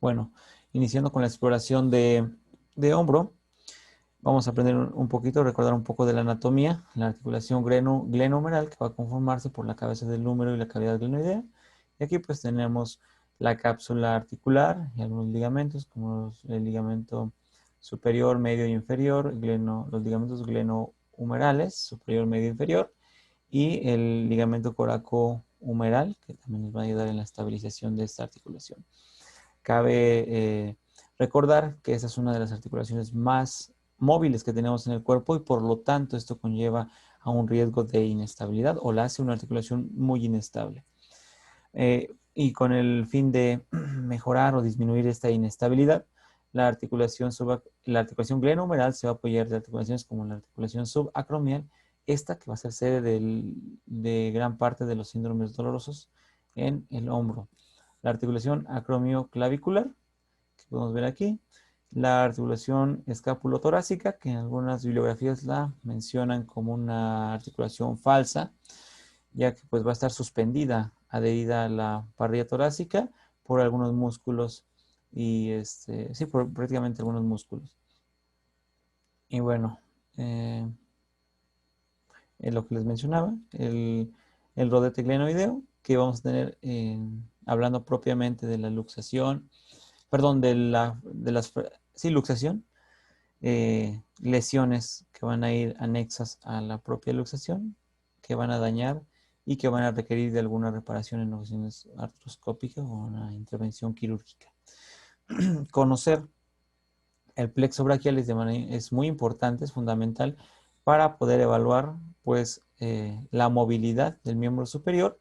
Bueno, iniciando con la exploración de hombro, vamos a aprender un poquito, recordar un poco de la anatomía, la articulación glenohumeral que va a conformarse por la cabeza del húmero y la cavidad glenoidea. Y aquí pues tenemos la cápsula articular y algunos ligamentos, como el ligamento superior, medio y inferior, los ligamentos glenohumerales, superior, medio y inferior, y el ligamento coracohumeral, que también nos va a ayudar en la estabilización de esta articulación. Cabe recordar que esa es una de las articulaciones más móviles que tenemos en el cuerpo y por lo tanto esto conlleva a un riesgo de inestabilidad o la hace una articulación muy inestable. Y con el fin de mejorar o disminuir esta inestabilidad, la articulación glenohumeral se va a apoyar de articulaciones como la articulación subacromial, esta que va a ser sede de gran parte de los síndromes dolorosos en el hombro. La articulación acromioclavicular, que podemos ver aquí, la articulación escapulotorácica, que en algunas bibliografías la mencionan como una articulación falsa, ya que pues va a estar suspendida, adherida a la parrilla torácica por algunos músculos y sí, por prácticamente algunos músculos. Y bueno, lo que les mencionaba, el rodete glenoideo, que vamos a tener hablando propiamente de la luxación, perdón, sí, luxación, lesiones que van a ir anexas a la propia luxación, que van a dañar y que van a requerir de alguna reparación en ocasiones artroscópica o una intervención quirúrgica. Conocer el plexo braquial es muy importante, es fundamental para poder evaluar pues la movilidad del miembro superior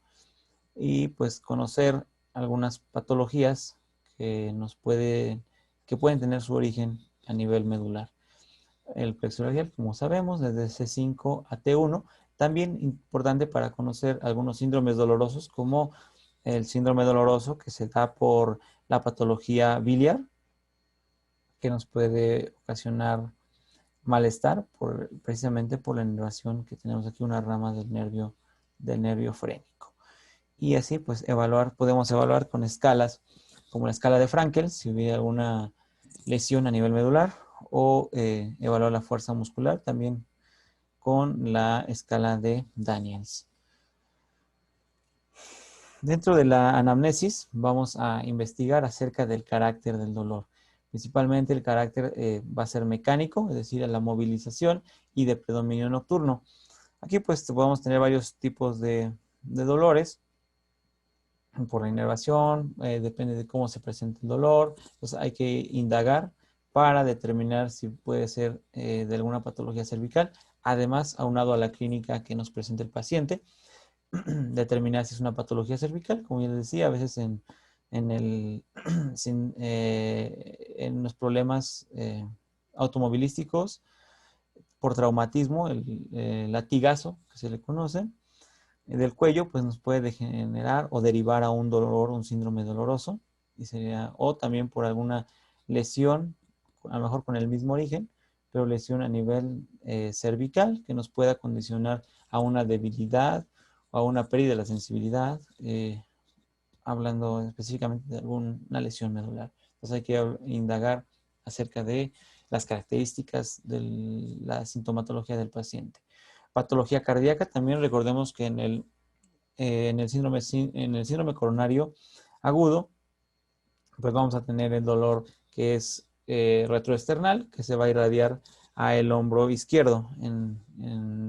y pues conocer algunas patologías que pueden tener su origen a nivel medular. El plexo braquial, como sabemos, desde C5 a T1, también importante para conocer algunos síndromes dolorosos como el síndrome doloroso que se da por la patología biliar, que nos puede ocasionar malestar precisamente por la inervación que tenemos aquí, una rama del nervio frénico. Y así pues podemos evaluar con escalas como la escala de Frankel, si hubiera alguna lesión a nivel medular, o evaluar la fuerza muscular también con la escala de Daniels. Dentro de la anamnesis vamos a investigar acerca del carácter del dolor. Principalmente el carácter va a ser mecánico, es decir, a la movilización y de predominio nocturno. Aquí pues podemos tener varios tipos de dolores por la inervación, depende de cómo se presenta el dolor. Entonces hay que indagar para determinar si puede ser de alguna patología cervical. Además, aunado a la clínica que nos presenta el paciente, determinar si es una patología cervical, como ya les decía, a veces en los problemas automovilísticos por traumatismo, el latigazo que se le conoce, del cuello, pues nos puede degenerar o derivar a un dolor, un síndrome doloroso, o también por alguna lesión, a lo mejor con el mismo origen, pero lesión a nivel cervical que nos pueda condicionar a una debilidad o a una pérdida de la sensibilidad, hablando específicamente de alguna lesión medular. Entonces hay que indagar acerca de las características de la sintomatología del paciente. Patología cardíaca, también recordemos que en el síndrome coronario agudo, pues vamos a tener el dolor que es retroesternal, que se va a irradiar a el hombro izquierdo en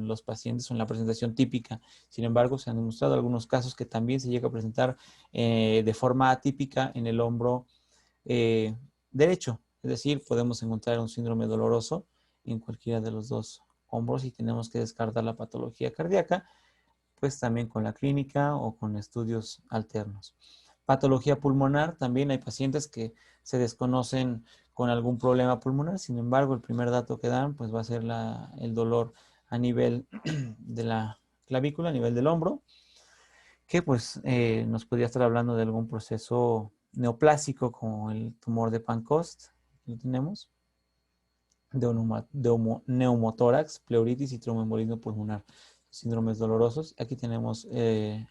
los pacientes o en la presentación típica. Sin embargo, se han demostrado algunos casos que también se llega a presentar de forma atípica en el hombro derecho. Es decir, podemos encontrar un síndrome doloroso en cualquiera de los dos hombros y tenemos que descartar la patología cardíaca, pues también con la clínica o con estudios alternos. Patología pulmonar, también hay pacientes que se desconocen con algún problema pulmonar, sin embargo, el primer dato que dan pues va a ser el dolor a nivel de la clavícula, a nivel del hombro, que pues nos podría estar hablando de algún proceso neoplásico como el tumor de Pancoast, que tenemos, de neumotórax, pleuritis y tromboembolismo pulmonar, síndromes dolorosos. Aquí tenemos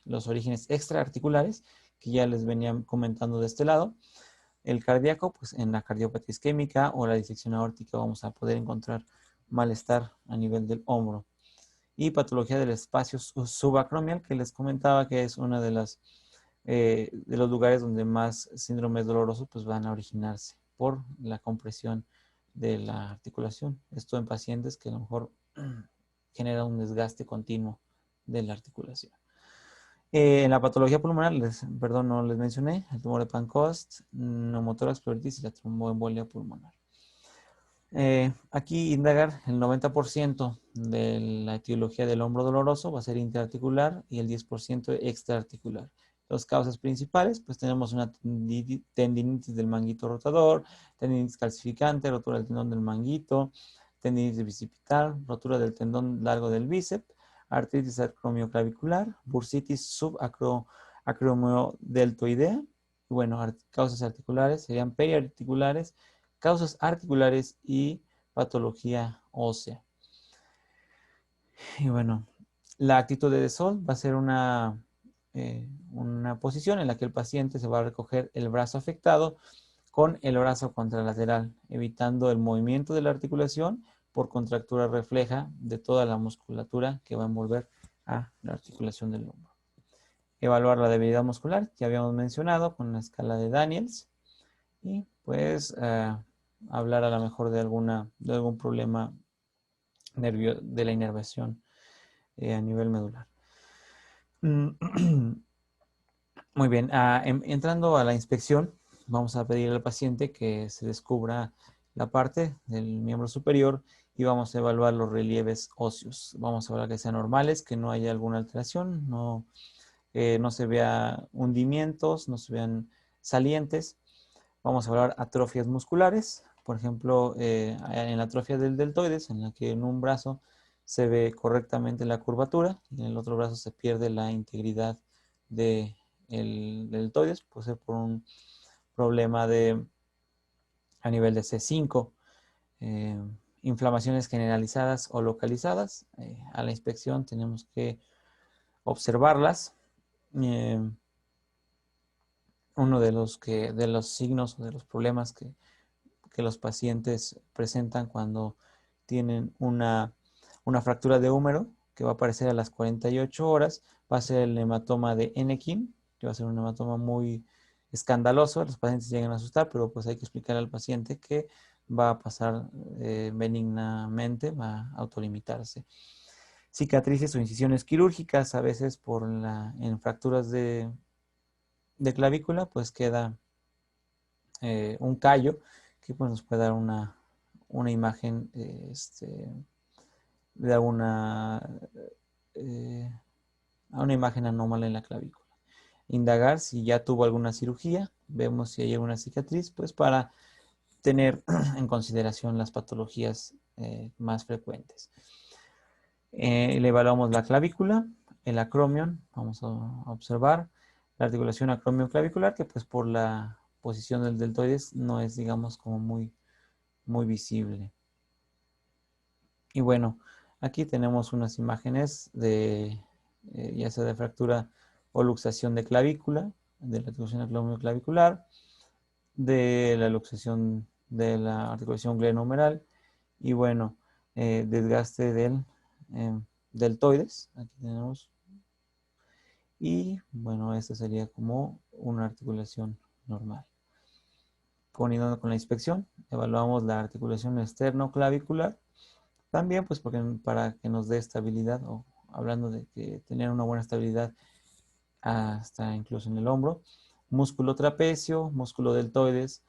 los orígenes extraarticulares que ya les venía comentando de este lado. El cardíaco, pues en la cardiopatía isquémica o la disección aórtica vamos a poder encontrar malestar a nivel del hombro. Y patología del espacio subacromial, que les comentaba que es una de los lugares donde más síndromes dolorosos pues, van a originarse por la compresión de la articulación. Esto en pacientes que a lo mejor genera un desgaste continuo de la articulación. En la patología pulmonar, perdón, no les mencioné, el tumor de Pancoast, neumotórax, pleuritis y la tromboembolia pulmonar. Aquí indagar el 90% de la etiología del hombro doloroso va a ser interarticular y el 10% extraarticular. Las causas principales, pues tenemos una tendinitis del manguito rotador, tendinitis calcificante, rotura del tendón del manguito, tendinitis bicipital, rotura del tendón largo del bíceps, artritis acromioclavicular, bursitis subacromiodeltoidea. Bueno, causas articulares serían periarticulares, causas articulares y patología ósea. Y bueno, la actitud de Sol va a ser una posición en la que el paciente se va a recoger el brazo afectado con el brazo contralateral, evitando el movimiento de la articulación por contractura refleja de toda la musculatura que va a envolver a la articulación del hombro. Evaluar la debilidad muscular, ya habíamos mencionado, con la escala de Daniels. Y pues hablar a lo mejor de algún problema de la inervación a nivel medular. Muy bien, entrando a la inspección, vamos a pedir al paciente que se descubra la parte del miembro superior y vamos a evaluar los relieves óseos. Vamos a ver que sean normales, que no haya alguna alteración, no se vea hundimientos, no se vean salientes. Vamos a hablar atrofias musculares, por ejemplo, en la atrofia del deltoides, en la que en un brazo se ve correctamente la curvatura y en el otro brazo se pierde la integridad del deltoides, puede ser por un problema a nivel de C5, inflamaciones generalizadas o localizadas. A la inspección tenemos que observarlas. Uno de los signos o de los problemas que los pacientes presentan cuando tienen una fractura de húmero, que va a aparecer a las 48 horas, va a ser el hematoma de Enneking, que va a ser un hematoma muy escandaloso. Los pacientes llegan a asustar, pero pues hay que explicar al paciente que va a pasar benignamente, va a autolimitarse. Cicatrices o incisiones quirúrgicas, a veces en fracturas de clavícula, pues queda un callo que pues, nos puede dar una imagen de una imagen anómala en la clavícula. Indagar si ya tuvo alguna cirugía, vemos si hay alguna cicatriz, pues para tener en consideración las patologías más frecuentes. Le evaluamos la clavícula, el acromion, vamos a observar la articulación acromioclavicular, que pues por la posición del deltoides no es, digamos, como muy visible. Y bueno, aquí tenemos unas imágenes de ya sea de fractura o luxación de clavícula, de la articulación acromioclavicular, de la luxación de la articulación glenohumeral y bueno, desgaste del deltoides. Aquí tenemos. Y bueno, esta sería como una articulación normal. Continuando con la inspección, evaluamos la articulación externo-clavicular. También, pues, para que nos dé estabilidad, o hablando de que tener una buena estabilidad hasta incluso en el hombro. Músculo trapecio, músculo deltoides,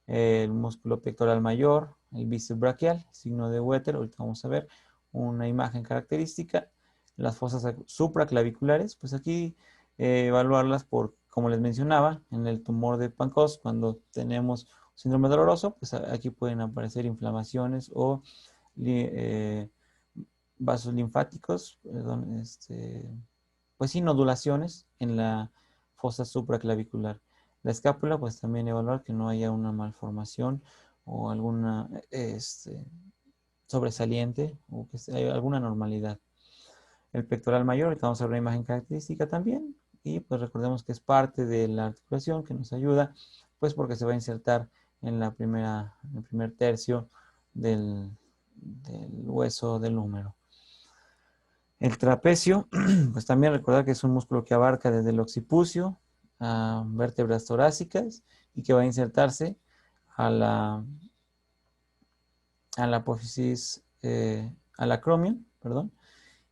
el músculo pectoral mayor, el bíceps braquial, signo de Wetter. Ahorita vamos a ver una imagen característica. Las fosas supraclaviculares, pues aquí evaluarlas por, como les mencionaba, en el tumor de Pancoast, cuando tenemos síndrome doloroso, pues aquí pueden aparecer inflamaciones o vasos linfáticos, perdón, pues sí, nodulaciones en la fosa supraclavicular. La escápula, pues también evaluar que no haya una malformación o alguna sobresaliente o que haya alguna normalidad. El pectoral mayor, ahorita vamos a ver una imagen característica también, y pues recordemos que es parte de la articulación que nos ayuda pues porque se va a insertar en el primer tercio del hueso del húmero. El trapecio, pues también recordar que es un músculo que abarca desde el occipucio a vértebras torácicas y que va a insertarse a la apófisis, al acromion, perdón.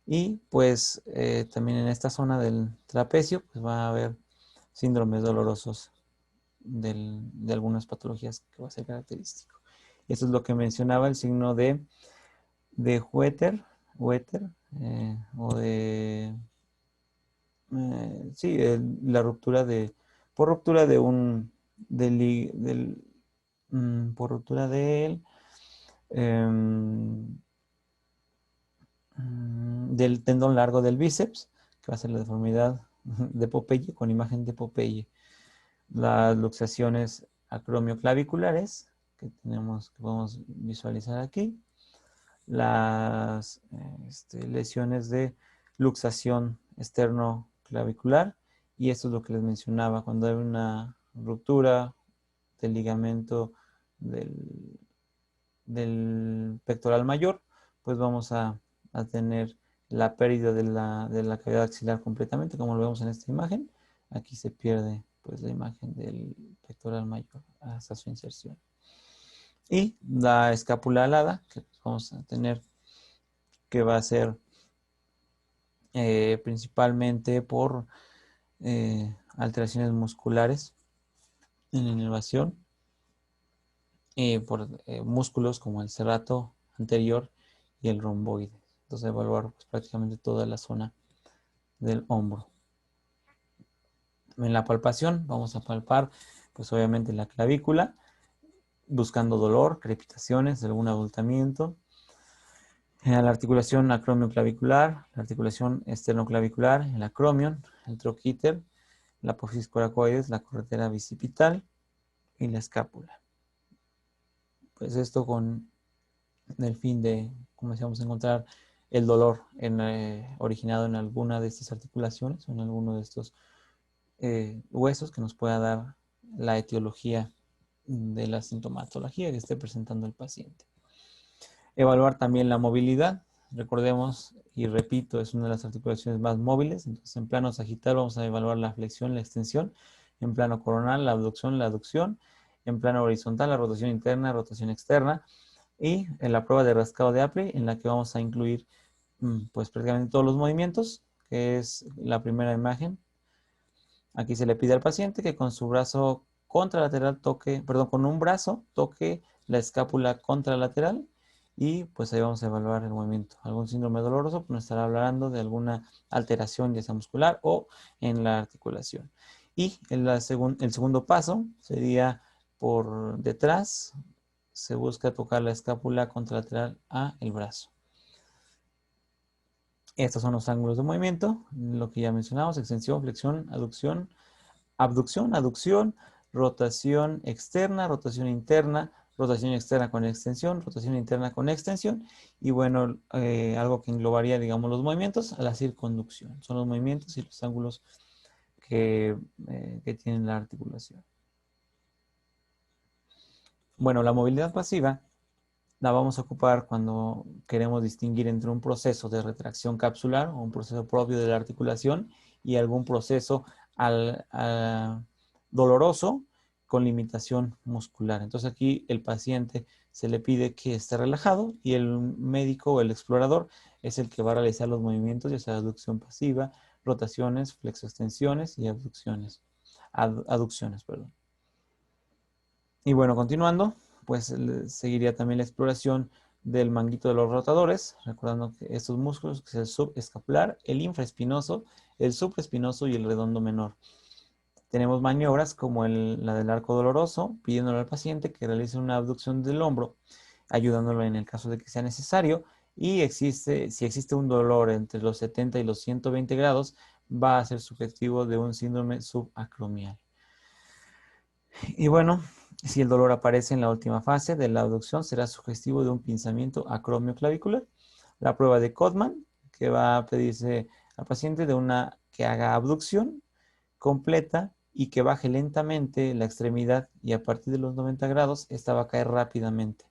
Y pues también en esta zona del trapecio pues va a haber síndromes dolorosos de algunas patologías que va a ser característico. Eso es lo que mencionaba el signo de Wether, o de, sí, la ruptura por ruptura de por ruptura del tendón largo del bíceps, que va a ser la deformidad de Popeye, con imagen de Popeye. Las luxaciones acromioclaviculares, que podemos visualizar aquí. Las lesiones de luxación esternoclavicular, y esto es lo que les mencionaba, cuando hay una ruptura del ligamento del pectoral mayor, pues vamos a tener la pérdida de la cavidad axilar completamente, como lo vemos en esta imagen. Aquí se pierde pues la imagen del pectoral mayor hasta su inserción. Y la escápula alada, que vamos a tener, que va a ser principalmente por alteraciones musculares en la inervación, por músculos como el serrato anterior y el romboide. Entonces evaluar pues, prácticamente toda la zona del hombro. En la palpación vamos a palpar pues obviamente la clavícula, buscando dolor, crepitaciones, algún abultamiento. La articulación acromioclavicular, la articulación esternoclavicular, el acromion, el troquíter, la apófisis coracoides, la carretera bicipital y la escápula. Pues esto con el fin de, como decíamos, encontrar el dolor originado en alguna de estas articulaciones o en alguno de estos huesos que nos pueda dar la etiología de la sintomatología que esté presentando el paciente. Evaluar también la movilidad. Recordemos, y repito, es una de las articulaciones más móviles. Entonces, en plano sagital vamos a evaluar la flexión, la extensión. En plano coronal, la abducción, la aducción. En plano horizontal, la rotación interna, rotación externa. Y en la prueba de rascado de Apley, en la que vamos a incluir pues prácticamente todos los movimientos, que es la primera imagen. Aquí se le pide al paciente que con su brazo contralateral con un brazo toque la escápula contralateral, y pues ahí vamos a evaluar el movimiento. Algún síndrome doloroso, pues nos estará hablando de alguna alteración ya sea muscular o en la articulación. Y el segundo paso sería por detrás, se busca tocar la escápula contralateral a el brazo. Estos son los ángulos de movimiento, lo que ya mencionamos: extensión, flexión, aducción, abducción, aducción, rotación externa, rotación interna, rotación externa con extensión, rotación interna con extensión, y bueno, algo que englobaría, digamos, los movimientos, a la circunducción. Son los movimientos y los ángulos que tiene la articulación. Bueno, la movilidad pasiva la vamos a ocupar cuando queremos distinguir entre un proceso de retracción capsular o un proceso propio de la articulación y algún proceso doloroso con limitación muscular. Entonces aquí el paciente se le pide que esté relajado y el médico o el explorador es el que va a realizar los movimientos, ya sea aducción pasiva, rotaciones, flexoextensiones y aducciones, perdón. Y bueno, continuando, pues seguiría también la exploración del manguito de los rotadores, recordando que estos músculos, que es el subescapular, el infraespinoso, el supraespinoso y el redondo menor. Tenemos maniobras como la del arco doloroso, pidiéndole al paciente que realice una abducción del hombro, ayudándolo en el caso de que sea necesario. Y si existe un dolor entre los 70 y los 120 grados, va a ser sugestivo de un síndrome subacromial. Y bueno, si el dolor aparece en la última fase de la abducción, será sugestivo de un pinzamiento acromioclavicular. La prueba de Codman, que va a pedirse al paciente que haga abducción completa y que baje lentamente la extremidad y a partir de los 90 grados esta va a caer rápidamente.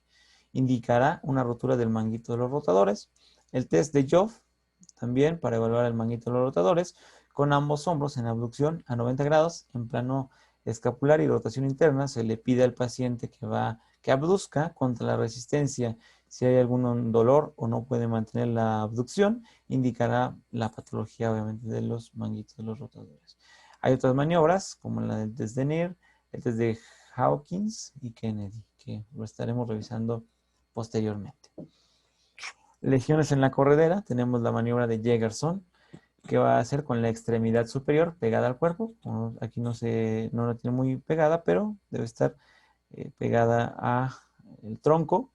Indicará una rotura del manguito de los rotadores. El test de Joff también para evaluar el manguito de los rotadores con ambos hombros en abducción a 90 grados en plano escapular y rotación interna. Se le pide al paciente que abduzca contra la resistencia. Si hay algún dolor o no puede mantener la abducción, indicará la patología obviamente de los manguitos de los rotadores. Hay otras maniobras como la del test de Neer, el test de Hawkins y Kennedy, que lo estaremos revisando posteriormente. Lesiones en la corredera, tenemos la maniobra de Jägerson, que va a hacer con la extremidad superior pegada al cuerpo. Aquí no la tiene muy pegada, pero debe estar pegada al tronco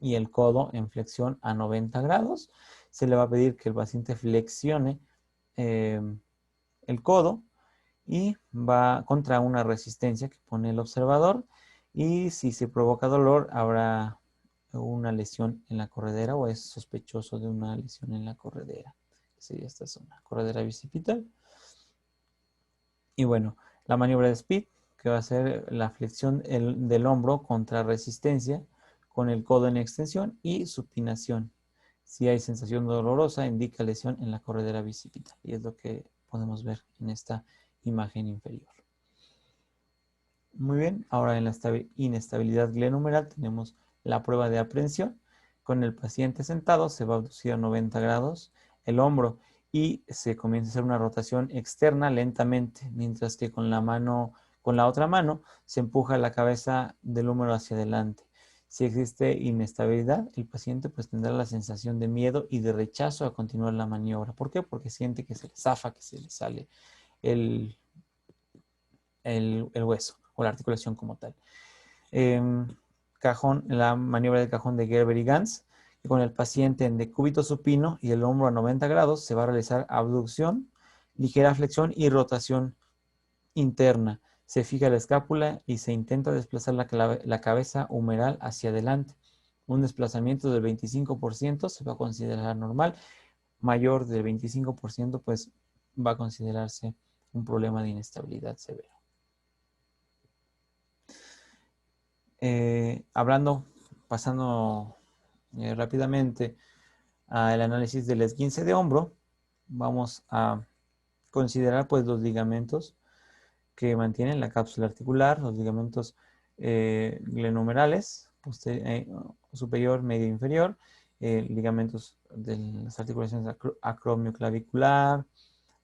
y el codo en flexión a 90 grados. Se le va a pedir que el paciente flexione el codo y va contra una resistencia que pone el observador, y si se provoca dolor habrá una lesión en la corredera o es sospechoso de una lesión en la corredera. Sería esta zona, corredera bicipital. Y bueno, la maniobra de Speed, que va a ser la flexión del hombro contra resistencia con el codo en extensión y supinación. Si hay sensación dolorosa, indica lesión en la corredera bicipital. Y es lo que podemos ver en esta imagen inferior. Muy bien, ahora en la inestabilidad glenohumeral tenemos la prueba de aprehensión. Con el paciente sentado se va a abducir a 90 grados el hombro y se comienza a hacer una rotación externa lentamente, mientras que con la otra mano se empuja la cabeza del húmero hacia adelante. Si existe inestabilidad, el paciente pues tendrá la sensación de miedo y de rechazo a continuar la maniobra. ¿Por qué? Porque siente que se le zafa, que se le sale el hueso o la articulación como tal. La maniobra del cajón de Gerber y Gans, que con el paciente en decúbito supino y el hombro a 90 grados se va a realizar abducción, ligera flexión y rotación interna. Se fija la escápula y se intenta desplazar la cabeza humeral hacia adelante. Un desplazamiento del 25% se va a considerar normal. Mayor del 25% pues va a considerarse un problema de inestabilidad severo. Pasando rápidamente al análisis del esguince de hombro, vamos a considerar pues los ligamentos que mantienen la cápsula articular, los ligamentos glenohumerales, superior, medio e inferior, ligamentos de las articulaciones acromioclavicular.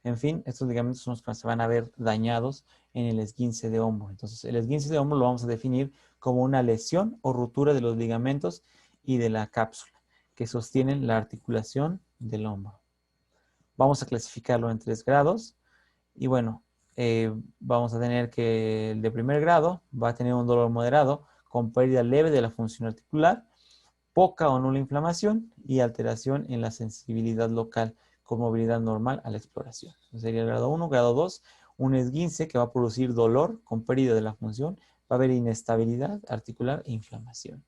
En fin, estos ligamentos son los que se van a ver dañados en el esguince de hombro. Entonces, el esguince de hombro lo vamos a definir como una lesión o ruptura de los ligamentos y de la cápsula que sostienen la articulación del hombro. Vamos a clasificarlo en 3 grados. Y bueno, vamos a tener que el de primer grado va a tener un dolor moderado con pérdida leve de la función articular, poca o nula inflamación y alteración en la sensibilidad local con movilidad normal a la exploración. Entonces sería el grado 1. Grado 2, un esguince que va a producir dolor con pérdida de la función, va a haber inestabilidad articular e inflamación.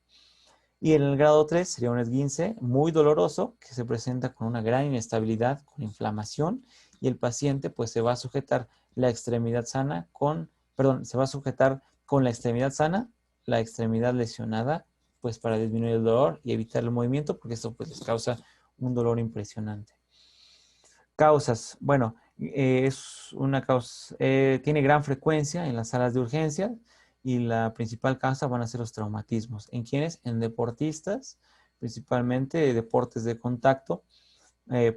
Y en el grado 3 sería un esguince muy doloroso que se presenta con una gran inestabilidad, con inflamación, y el paciente pues se va a sujetar la extremidad sana se va a sujetar con la extremidad sana, la extremidad lesionada, pues para disminuir el dolor y evitar el movimiento, porque esto pues les causa un dolor impresionante. Causas, bueno, tiene gran frecuencia en las salas de urgencia y la principal causa van a ser los traumatismos. ¿En quiénes? En deportistas, principalmente deportes de contacto,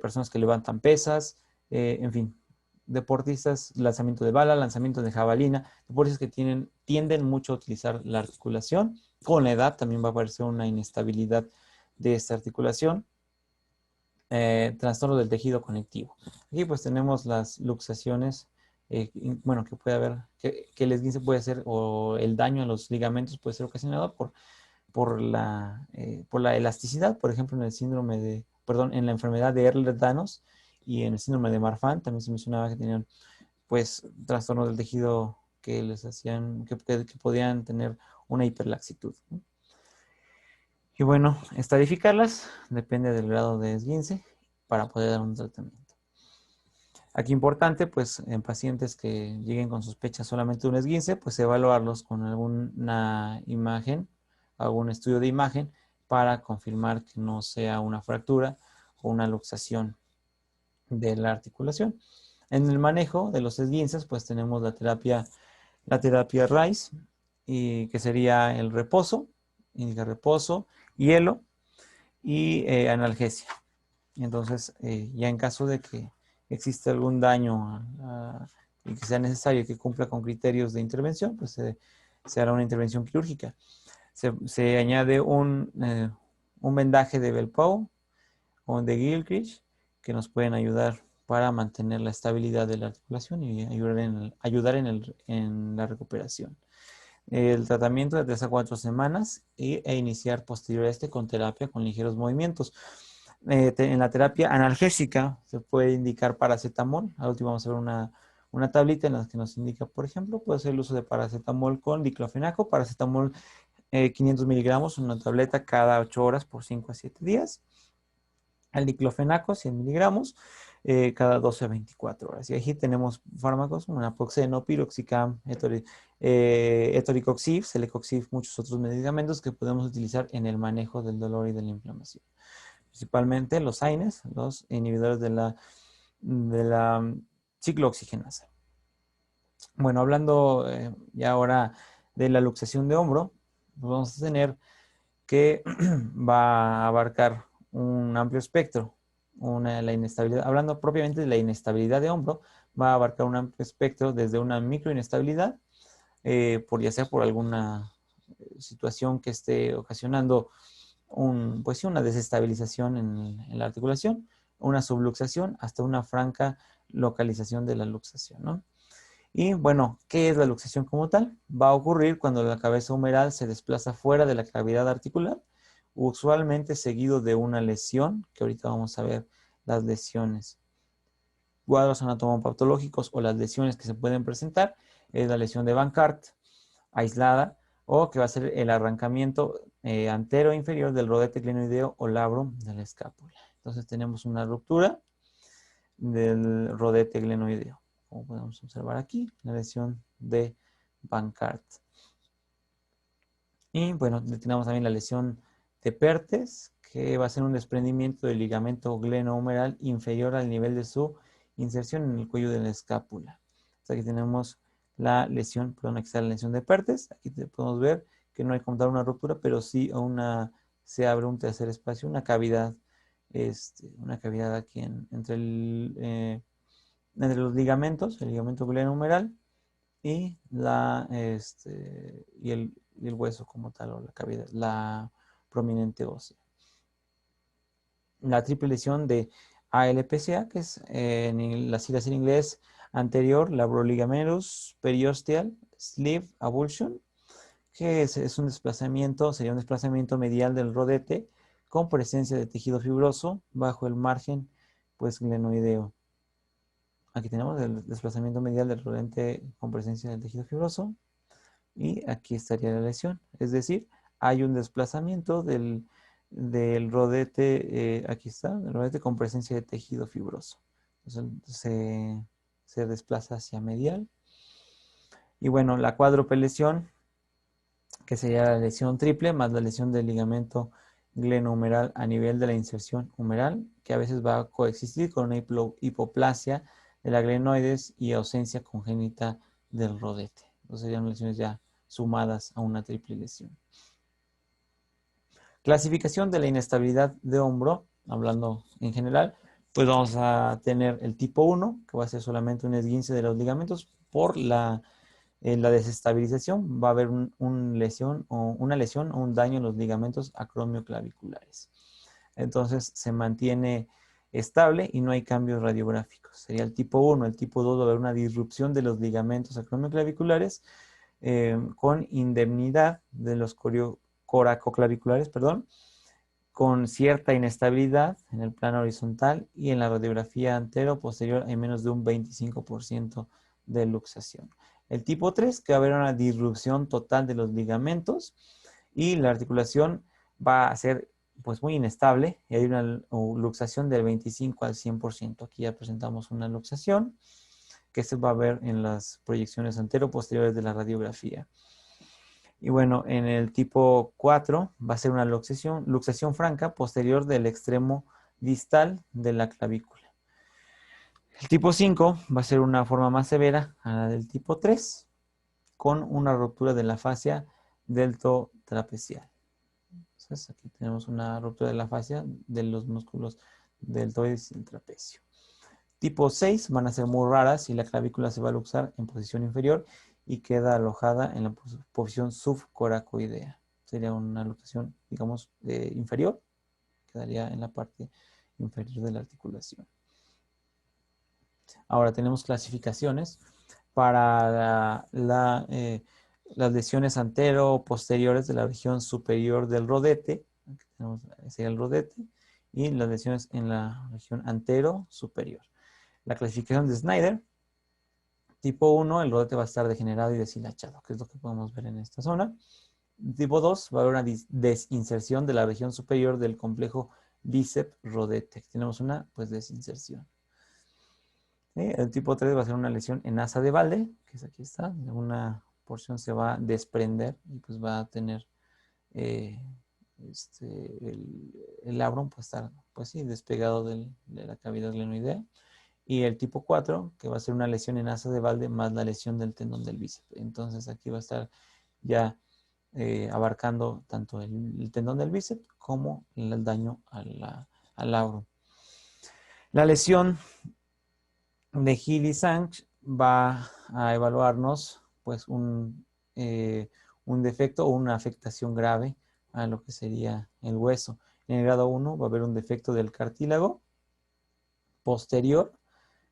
personas que levantan pesas, en fin, deportistas, lanzamiento de bala, lanzamiento de jabalina, deportistas que tienden mucho a utilizar la articulación. Con la edad también va a aparecer una inestabilidad de esta articulación. Trastorno del tejido conectivo. Aquí pues tenemos las luxaciones, bueno, que puede haber, que el esguince puede ser, o el daño a los ligamentos puede ser ocasionado por la elasticidad, por ejemplo, en la enfermedad de Ehlers-Danlos y en el síndrome de Marfan también se mencionaba que tenían pues trastornos del tejido que les hacían, que podían tener una hiperlaxitud, ¿no? Y bueno, estadificarlas depende del grado de esguince para poder dar un tratamiento. Aquí importante, pues en pacientes que lleguen con sospecha solamente de un esguince, pues evaluarlos con alguna imagen, algún estudio de imagen para confirmar que no sea una fractura o una luxación de la articulación. En el manejo de los esguinces, pues tenemos la terapia RICE, y que sería el reposo, indica reposo, hielo y analgesia. Entonces, ya en caso de que existe algún daño y que sea necesario que cumpla con criterios de intervención, pues se hará una intervención quirúrgica. Se añade un vendaje de Belpau o de Gilchrist que nos pueden ayudar para mantener la estabilidad de la articulación y ayudar en la recuperación. El tratamiento de 3 a 4 semanas e iniciar posterior a este con terapia con ligeros movimientos. En la terapia analgésica se puede indicar paracetamol. Al último vamos a ver una tablita en la que nos indica, por ejemplo, puede ser el uso de paracetamol con diclofenaco, paracetamol 500 miligramos, una tableta cada 8 horas por 5 a 7 días. El diclofenaco, 100 miligramos, cada 12 a 24 horas. Y aquí tenemos fármacos, una naproxeno, piroxicam, etoricoxib, celecoxib, muchos otros medicamentos que podemos utilizar en el manejo del dolor y de la inflamación. Principalmente los AINES, los inhibidores de la ciclooxigenasa. Bueno, hablando ya ahora de la luxación de hombro, pues vamos a tener que va a abarcar un amplio espectro. La inestabilidad, hablando propiamente de la inestabilidad de hombro, va a abarcar un amplio espectro desde una microinestabilidad, ya sea por alguna situación que esté ocasionando pues sí, una desestabilización en la articulación, una subluxación, hasta una franca localización de la luxación, ¿no? Y bueno, ¿qué es la luxación como tal? Va a ocurrir cuando la cabeza humeral se desplaza fuera de la cavidad articular, usualmente seguido de una lesión, que ahorita vamos a ver las lesiones. Cuadros anatomopatológicos o las lesiones que se pueden presentar es la lesión de Bancart, aislada, o que va a ser el arrancamiento antero e inferior del rodete glenoideo o labro de la escápula. Entonces tenemos una ruptura del rodete glenoideo, como podemos observar aquí, la lesión de Bancart. Y bueno, tenemos también la lesión de Perthes, que va a ser un desprendimiento del ligamento glenohumeral inferior al nivel de su inserción en el cuello de la escápula. Entonces aquí tenemos la lesión, perdón, aquí está la lesión de Perthes. Aquí podemos ver que no hay como tal una ruptura, pero sí se abre un tercer espacio, una cavidad aquí entre los ligamentos, el ligamento glenohumeral y el hueso como tal, o la cavidad, la prominente ósea. La triple lesión de ALPCA, que es en las siglas en inglés anterior, labroligamerus periosteal sleeve avulsion, que es un desplazamiento, sería un desplazamiento medial del rodete con presencia de tejido fibroso bajo el margen, pues, glenoideo. Aquí tenemos el desplazamiento medial del rodete con presencia del tejido fibroso y aquí estaría la lesión. Es decir, hay un desplazamiento del rodete, aquí está, el rodete con presencia de tejido fibroso. Entonces se desplaza hacia medial. Y bueno, la cuádruple lesión, que sería la lesión triple más la lesión del ligamento glenohumeral a nivel de la inserción humeral, que a veces va a coexistir con una hipoplasia de la glenoides y ausencia congénita del rodete. Entonces serían lesiones ya sumadas a una triple lesión. Clasificación de la inestabilidad de hombro, hablando en general, pues vamos a tener el tipo 1, que va a ser solamente un esguince de los ligamentos por la desestabilización. Va a haber una lesión o un daño en los ligamentos acromioclaviculares. Entonces se mantiene estable y no hay cambios radiográficos. Sería el tipo 1. El tipo 2 va a haber una disrupción de los ligamentos acromioclaviculares con indemnidad de los coracoclaviculares, con cierta inestabilidad en el plano horizontal y en la radiografía antero-posterior hay menos de un 25% de luxación. El tipo 3, que va a haber una disrupción total de los ligamentos y la articulación va a ser pues muy inestable y hay una luxación del 25 al 100%. Aquí ya presentamos una luxación que se va a ver en las proyecciones antero-posteriores de la radiografía. Y bueno, en el tipo 4 va a ser una luxación franca posterior del extremo distal de la clavícula. El tipo 5 va a ser una forma más severa a la del tipo 3, con una ruptura de la fascia deltotrapezial. Entonces, aquí tenemos una ruptura de la fascia de los músculos deltoides y el trapecio. Tipo 6 van a ser muy raras y la clavícula se va a luxar en posición inferior y queda alojada en la posición subcoracoidea. Sería una luxación, digamos, inferior, quedaría en la parte inferior de la articulación. Ahora tenemos clasificaciones para las lesiones antero-posteriores de la región superior del rodete. Aquí tenemos, sería el rodete, y las lesiones en la región antero-superior. La clasificación de Snyder, tipo 1, el rodete va a estar degenerado y deshilachado, que es lo que podemos ver en esta zona. Tipo 2, va a haber una desinserción de la región superior del complejo bíceps-rodete. Tenemos una pues desinserción. El tipo 3 va a ser una lesión en asa de Valde, que es aquí está, una porción se va a desprender y pues va a tener eh, el labrum pues estar pues sí, despegado de la cavidad glenoidea. Y el tipo 4, que va a ser una lesión en asa de Valde más la lesión del tendón del bíceps. Entonces aquí va a estar ya abarcando tanto el tendón del bíceps como el daño al labrum. La lesión de Healy Sanch va a evaluarnos pues un defecto o una afectación grave a lo que sería el hueso. En el grado 1 va a haber un defecto del cartílago posterior,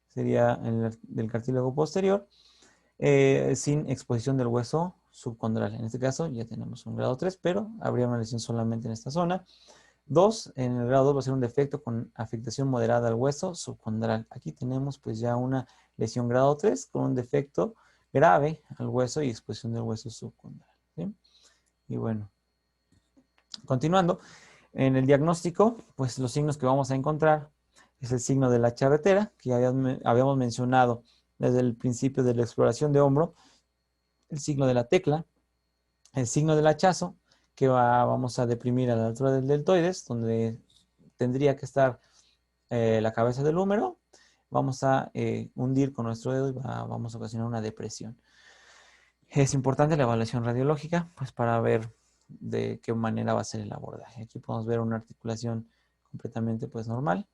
sería del cartílago posterior, sin exposición del hueso subcondral. En este caso ya tenemos un grado 3, pero habría una lesión solamente en esta zona. 2, en el grado 2 va a ser un defecto con afectación moderada al hueso subcondral. Aquí tenemos pues ya una lesión grado 3 con un defecto grave al hueso y exposición del hueso subcondral. ¿Sí? Y bueno, continuando, en el diagnóstico, pues los signos que vamos a encontrar es el signo de la charretera, que ya habíamos mencionado desde el principio de la exploración de hombro, el signo de la tecla, el signo del hachazo, que vamos a deprimir a la altura del deltoides, donde tendría que estar la cabeza del húmero, vamos a hundir con nuestro dedo y vamos a ocasionar una depresión. Es importante la evaluación radiológica, pues para ver de qué manera va a ser el abordaje. Aquí podemos ver una articulación completamente pues normal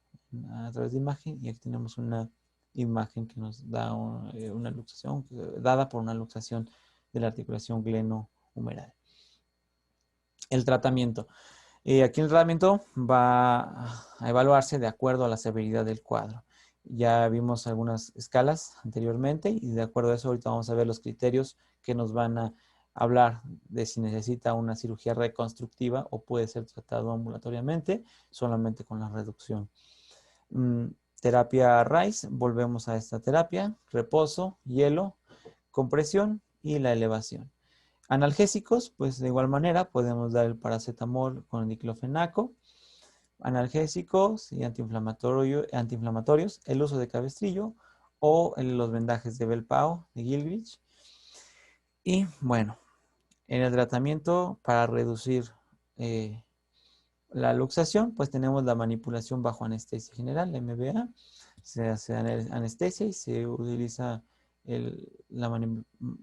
a través de imagen, y aquí tenemos una imagen que nos da una luxación, dada por una luxación de la articulación glenohumeral. El tratamiento. Aquí el tratamiento va a evaluarse de acuerdo a la severidad del cuadro. Ya vimos algunas escalas anteriormente y de acuerdo a eso ahorita vamos a ver los criterios que nos van a hablar de si necesita una cirugía reconstructiva o puede ser tratado ambulatoriamente solamente con la reducción. Terapia RICE, volvemos a esta terapia, reposo, hielo, compresión y la elevación. Analgésicos, pues de igual manera podemos dar el paracetamol con diclofenaco. Analgésicos y antiinflamatorios, el uso de cabestrillo o los vendajes de Belpao, de Gilgrich. Y bueno, en el tratamiento para reducir la luxación, pues tenemos la manipulación bajo anestesia general, la MBA. Se hace anestesia y se utiliza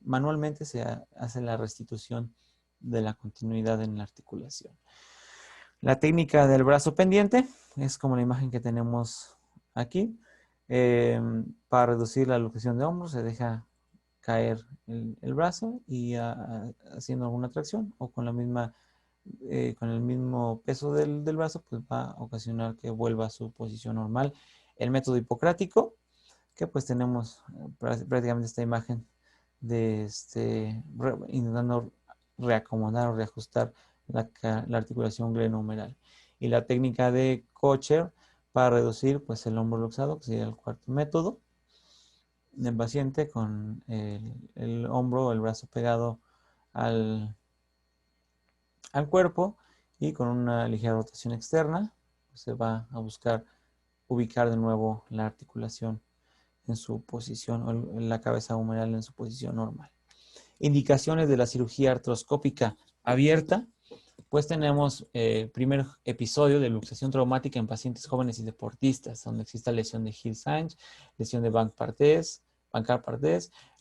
manualmente, se hace la restitución de la continuidad en la articulación. La técnica del brazo pendiente es como la imagen que tenemos aquí. Para reducir la luxación de hombros se deja caer el brazo y haciendo alguna tracción o con con el mismo peso del brazo, pues va a ocasionar que vuelva a su posición normal. El método hipocrático, que pues tenemos prácticamente esta imagen de intentando reacomodar o reajustar la articulación glenohumeral. Y la técnica de Kocher para reducir pues el hombro luxado, que sería el cuarto método, del paciente con el hombro o el brazo pegado al cuerpo y con una ligera rotación externa se va a buscar ubicar de nuevo la articulación en su posición, o en la cabeza humeral en su posición normal. Indicaciones de la cirugía artroscópica abierta. Pues tenemos primer episodio de luxación traumática en pacientes jóvenes y deportistas, donde exista lesión de Hill-Sachs, lesión de Bankart-Pardes,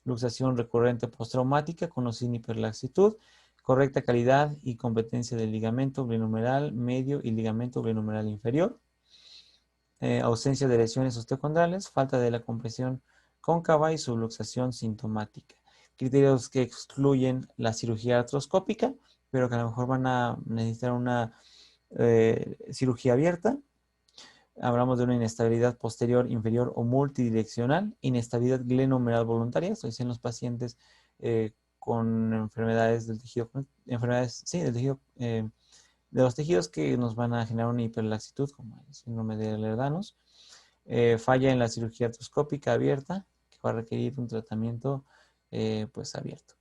luxación recurrente postraumática con o sin hiperlaxitud, correcta calidad y competencia del ligamento glenohumeral medio y ligamento glenohumeral inferior, ausencia de lesiones osteocondrales, falta de la compresión cóncava y subluxación sintomática. Criterios que excluyen la cirugía artroscópica, pero que a lo mejor van a necesitar una cirugía abierta. Hablamos de una inestabilidad posterior, inferior o multidireccional, inestabilidad glenohumeral voluntaria, esto es en los pacientes con enfermedades del tejido, del tejido, de los tejidos que nos van a generar una hiperlaxitud, como el síndrome de Ehlers-Danlos. Falla en la cirugía artroscópica abierta, que va a requerir un tratamiento pues abierto.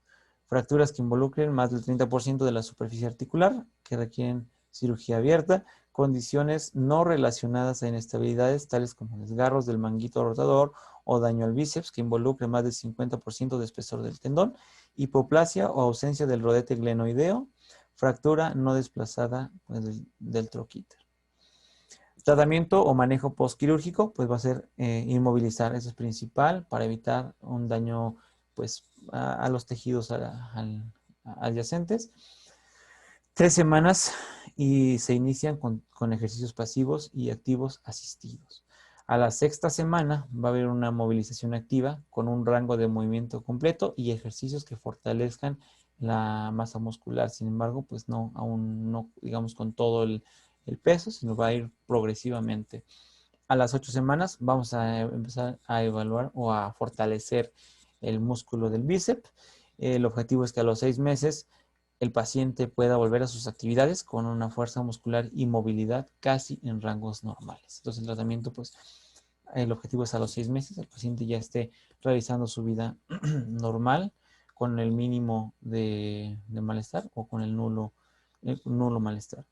Fracturas que involucren más del 30% de la superficie articular, que requieren cirugía abierta. Condiciones no relacionadas a inestabilidades, tales como desgarros del manguito rotador o daño al bíceps, que involucre más del 50% de espesor del tendón. Hipoplasia o ausencia del rodete glenoideo. Fractura no desplazada del troquíter. Tratamiento o manejo postquirúrgico, pues va a ser inmovilizar, eso es principal, para evitar un daño pues, a los tejidos adyacentes. 3 semanas y se inician con ejercicios pasivos y activos asistidos. A la 6ª semana va a haber una movilización activa con un rango de movimiento completo y ejercicios que fortalezcan la masa muscular. Sin embargo, pues no, aún no, digamos, con todo el peso, sino va a ir progresivamente. A las 8 semanas vamos a empezar a evaluar o a fortalecer el músculo del bíceps. El objetivo es que a los 6 meses el paciente pueda volver a sus actividades con una fuerza muscular y movilidad casi en rangos normales. Entonces el tratamiento, pues, el objetivo es a los 6 meses el paciente ya esté realizando su vida normal con el mínimo de malestar o con el nulo malestar.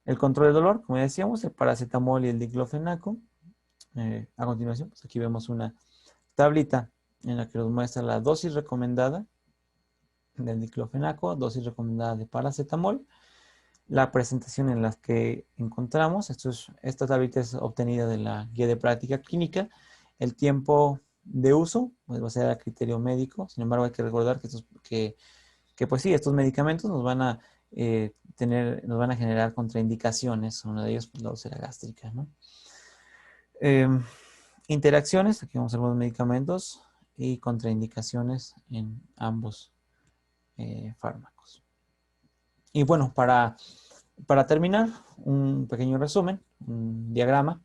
El control del dolor, como ya decíamos, el paracetamol y el diclofenaco. A continuación, pues aquí vemos una tablita en la que nos muestra la dosis recomendada del diclofenaco, dosis recomendada de paracetamol, la presentación en la que encontramos, esta tablita es obtenida de la guía de práctica clínica, el tiempo de uso, pues va a ser a criterio médico, sin embargo hay que recordar que pues sí, estos medicamentos nos van a nos van a generar contraindicaciones, una de ellas pues la úlcera gástrica, ¿no? Interacciones, aquí vamos a ver los medicamentos y contraindicaciones en ambos fármacos. Y bueno, para terminar, un pequeño resumen, un diagrama.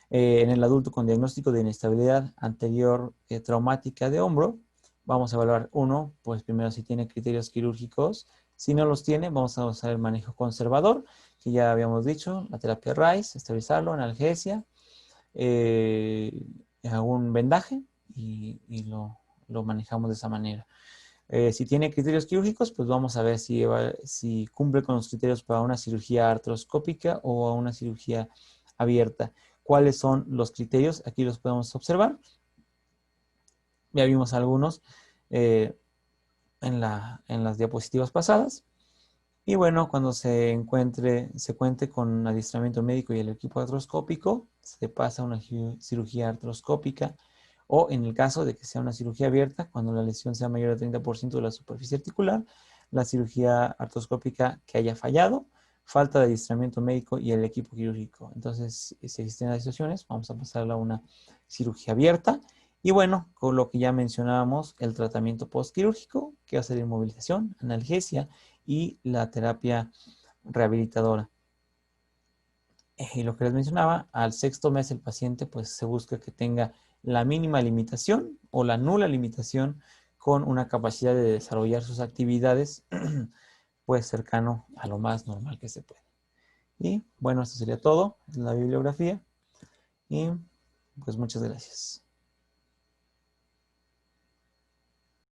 En el adulto con diagnóstico de inestabilidad anterior traumática de hombro, vamos a evaluar uno, pues primero si tiene criterios quirúrgicos. Si no los tiene, vamos a usar el manejo conservador, que ya habíamos dicho, la terapia RICE, estabilizarlo, analgesia, algún vendaje y lo manejamos de esa manera. Si tiene criterios quirúrgicos, pues vamos a ver si cumple con los criterios para una cirugía artroscópica o una cirugía abierta. ¿Cuáles son los criterios? Aquí los podemos observar. Ya vimos algunos en las diapositivas pasadas. Y bueno, cuando se cuente con adiestramiento médico y el equipo artroscópico, se pasa a una cirugía artroscópica, o en el caso de que sea una cirugía abierta, cuando la lesión sea mayor al 30% de la superficie articular, la cirugía artroscópica que haya fallado, falta de adiestramiento médico y el equipo quirúrgico. Entonces, si existen las situaciones, vamos a pasarla a una cirugía abierta. Y bueno, con lo que ya mencionábamos, el tratamiento postquirúrgico, que va a ser inmovilización, analgesia y la terapia rehabilitadora. Y lo que les mencionaba, al 6º mes el paciente pues se busca que tenga la mínima limitación o la nula limitación con una capacidad de desarrollar sus actividades pues cercano a lo más normal que se puede. Y bueno, esto sería todo, la bibliografía y pues muchas gracias.